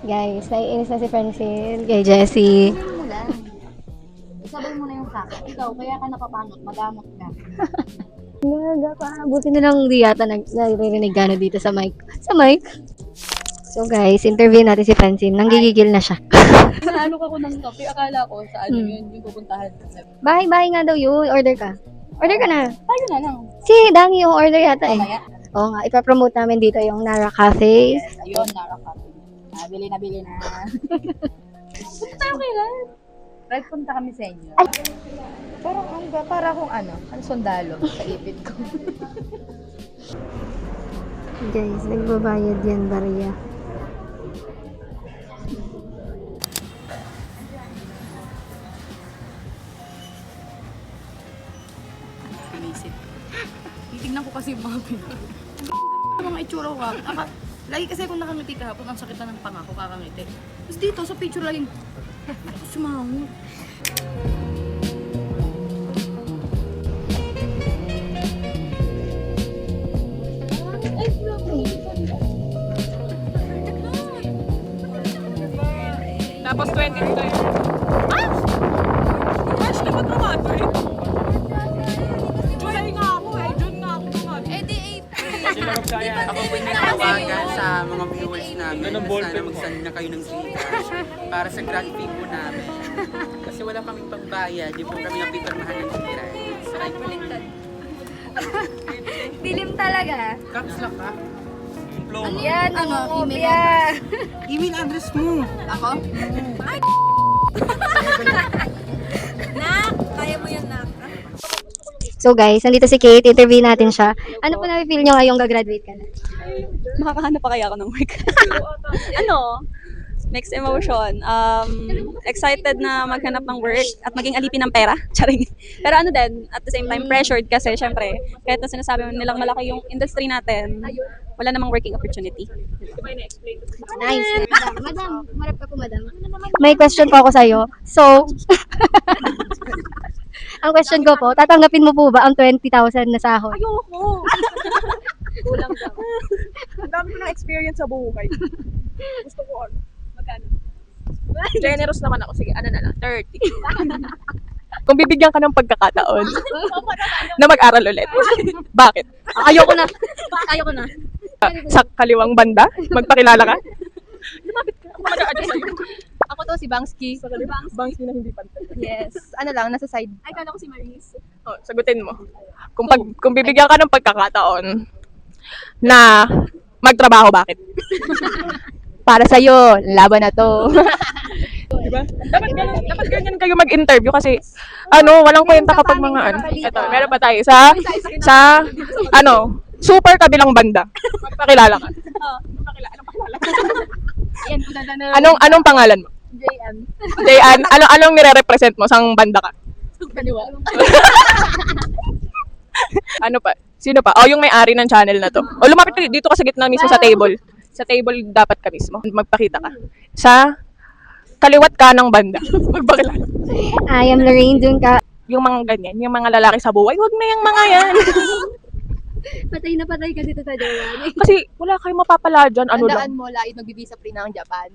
Guys, naiinis na si Francine. Kay Jessie. Sabay mo lang. Sabay mo na yung saka. Ikaw, kaya ka napapanot, magamot ka. Naga pa. Buti na lang di yata naririnig gano'n dito sa mic. Sa mic. So guys, interview natin si Francine. Nanggigigil na siya. Naalok ako ng kape. Akala ko sa ano yun, yung pupuntahan. Bahay-bahay nga daw yun. Order ka. Order ka na. Tayo na lang. Si Dangi yung order yata eh. Mamaya. Oo nga, ipapromote namin dito yung Nara Cafe. Yes, ayun, narakap. Bili na. Punta tayo kailan? Right, punta kami sa inyo. Para akong ano sundalo sa ipit ko. Guys, nagbabayad yan, Maria. Pinisip. Titignan ko kasi yung mga mga itsura ko. Lagi kasi kung nakangiti kahapon, ang sakit na ng panga ko kakangiti. Tapos dito sa picture laging, ako sumangot. Tapos 22 yun. Ah! March na mag-ramato eh. July nga ako eh. June nga ako ramato. Eh di April. Ako po yung nanawagan sa mga viewers namin na sana mag-send na kayo ng Gcash para sa grad fee po namin. Kasi wala kaming pangbayad, yung po kami napipirmahan ng copyright. Ay, baliktad. Dilim talaga. Caps lock ka? Ano yan? Ano? Email. Email address mo! Ako? Ay! Nak! Kaya mo yan, Nak. So guys, nandito si Kate. Interview natin siya. Ano po na-feel nyo ngayong gagraduate ka na? Makakahanap pa kaya ako ng work? Ano? Mixed emotion. Excited na maghanap ng work at maging alipin ng pera. Charing. Pero ano din, at the same time, pressured kasi syempre, kahit na sinasabi nilang malaki yung industry natin, wala namang working opportunity. Nice. Madam, marap ka po, madam. May question po ako sa'yo. So, ang question ko po, tatanggapin mo po ba ang 20,000 na sahod? Ayoko! Kulang daw. Ang dami ko ng experience sa buhay. Gusto ko ano. Magkano? Generous naman ako. Sige, ano na lang. 30. Kung bibigyan ka ng pagkakataon na mag-aral ulit. Bakit? Ayoko na. Ayoko na. Sa kaliwang banda? Magpakilala ka? Lumapit ka. Ako mag-a-adjust sa'yo. Ako to si Bangsky. Sa kaliwang Bangsky na hindi pantay. Yes. Ano lang, nasa side. Ay, kala ko si Maris. Oh, sagutin mo. Kung bibigyan ka ng pagkakataon na magtrabaho, bakit? Para sa'yo, laban na to. Diba? Dapat ganyan kayo mag-interview kasi walang kwenta kapag mga Ito, meron pa tayo sa super kabilang banda. Magpakilala ka. Anong pakilala? Yan, maganda na. Anong pangalan mo? JM. Jayan, anong nire-represent mo? Sang banda ka? Kaliwa. Ano pa? Sino pa? Oh, yung may-ari ng channel na to. O, lumapit ka dito ka sa gitna mismo sa table. Sa table dapat ka mismo. Magpakita ka. Sa kaliwat ka ng banda. Magpakilala. I am Lorraine dun ka. Yung mga ganyan, yung mga lalaki sa buhay, wag na yung mga yan. Patay na patay ka dito sa Japan. Kasi wala kayong mapapala dyan, ano lang. Tandaan mo, lait magbibisa free ng Japan.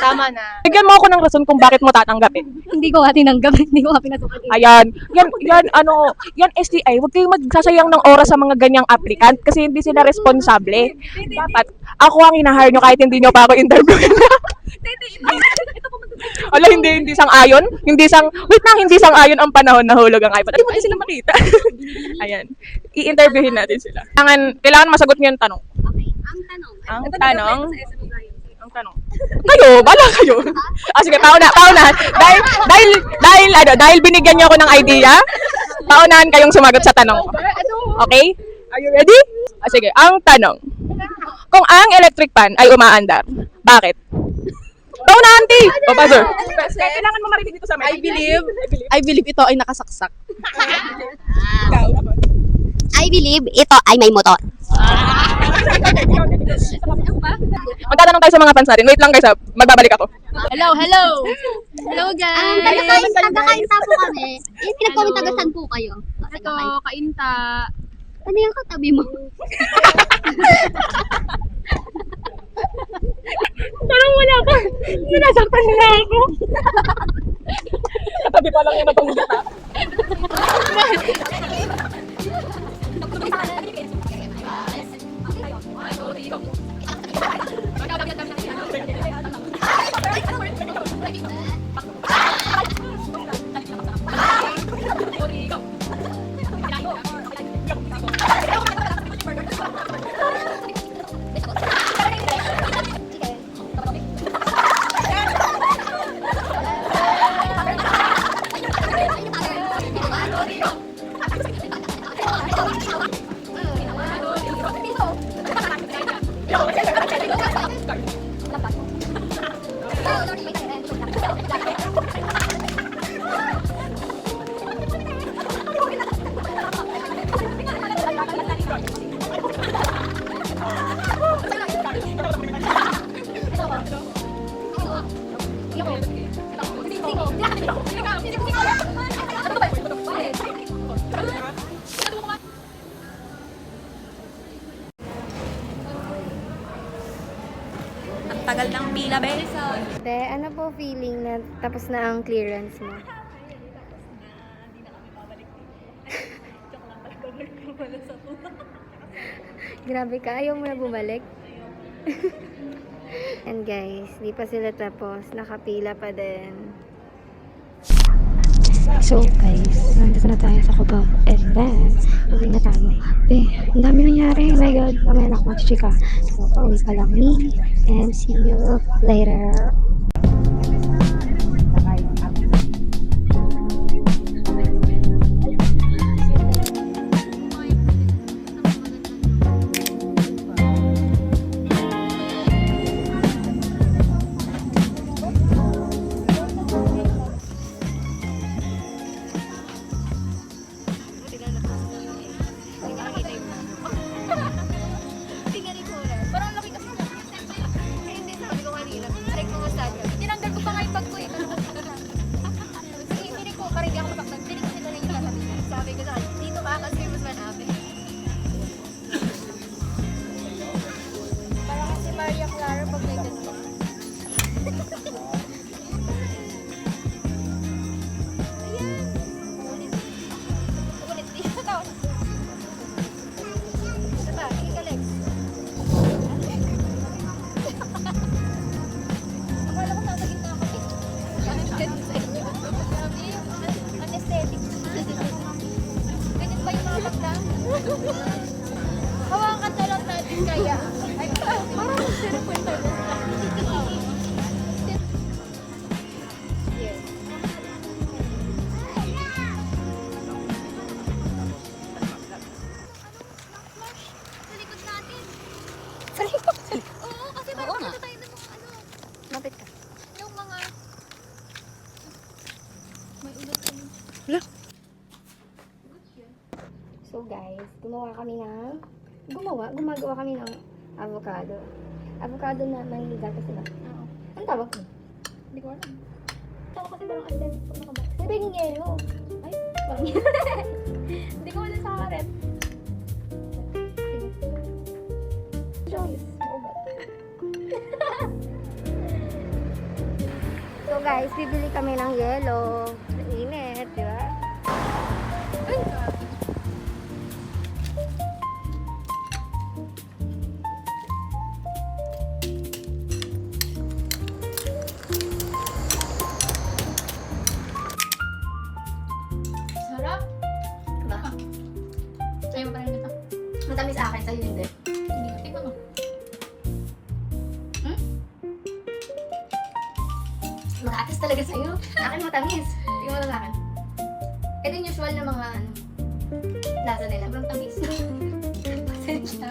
Tama na. Bigyan mo ako ng rason kung bakit mo tatanggapin. Hindi ko nga tinanggap. Hindi ko nga pinasukan. Ayan. Yan STI, huwag kayong magsasayang ng oras sa mga ganyang applicant kasi hindi sila responsable. Dapat, ako ang hinahire nyo kahit hindi nyo pa ako interviewin. Ala, hindi sang-ayon. Hindi sang-ayon ang panahon na hulog ang iPad. Hindi mo din sila makita. Ayan. I-interviewin natin sila. Kailangan masagot niyo yung tanong. Okay. Ang tanong. Ang tanong. Bala kayo. Sige, pauna. Dahil binigyan niyo ako ng idea, paunahan kayong sumagot sa tanong ko. Okay? Are you ready? Sige, ang tanong. Kung ang electric fan ay umaandar, bakit? Pauna, auntie! Pastor. Kailangan mo marinig dito sa mic. I believe ito ay nakasaksak. I believe ito ay may motor. Magtatanong tayo sa mga fans natin. Wait lang guys, magbabalik ako. Hello, hello! Hello guys! Taga-kainta po kami. Pinag-comment tagasan po kayo. Ito, kainta. Ano yung katabi mo? Parang wala ka. Sinasaktan nila ako. Katabi pa lang yung napangulit na. Ang tagal ng pila, be. Te, ano po feeling na tapos na ang clearance mo? Grabe ka, ayaw mo na bumalik? And guys, di pa sila tapos. Nakapila pa din. So guys, nandito na tayo sa Cubao. And then, uwi na tayo. Ang dami nangyari. Oh my God, mamaya na ako mag-chika. So, pauwi pa lang me. And see you later. Parang laki kasi. Hindi, sabi ko kanina. Direct mo sa akin. Tinanggal ko pa nga yung bag ko eh. Sige, pinig ko. Parang hindi ako masaktan. Pinig ko sila lang yung sasabihin. Sabi ko sa akin, dito ka kasi mas manabi. Parang si Maria Clara pag may ganito. Ayan. Ulit. Ulit. Dito tao. Ito ba? Ika Lex. Akala ko nasa gitna ako eh. Ganun sa inyo. Grabe yung anesthetic. Ganyan ba yung mga bakdang? Hawakan na lang natin kaya. Ay, parang sarap po ito. Yes. Sa likod natin. Sa likod? Oo, kasi parang makita tayo ng mga ano. Lapit ka. Yung mga... May ulat kami. So guys, gumagawa kami ng avocado. Avocado na maniligat kasi ba? Oo. Ano tawag ko? Hindi ko alam. Tama kasi parang aesthetic pag nakabox. May pwedeng yelo. Ay, parang hindi ko alam sa karet. Choice. So guys, bibili kami ng yelo. Init, di ba? Ay, sarap. Ba? Sa'yo mo pa rin ito. Matamis sa akin, sa'yo hindi. Hindi ko. Tingnan mo. Makatas talaga sa'yo. Sa akin matamis. Tingnan mo lang sa akin. Ito yung usual na mga ano, lasa nila. Sobrang tamis. Pasensya.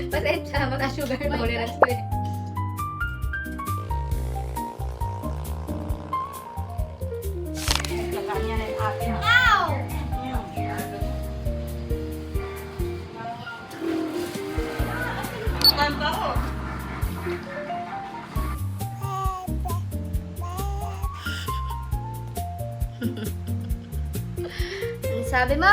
Pasensya. Mata-sugar tolerance ko eh. Ano sabi mo?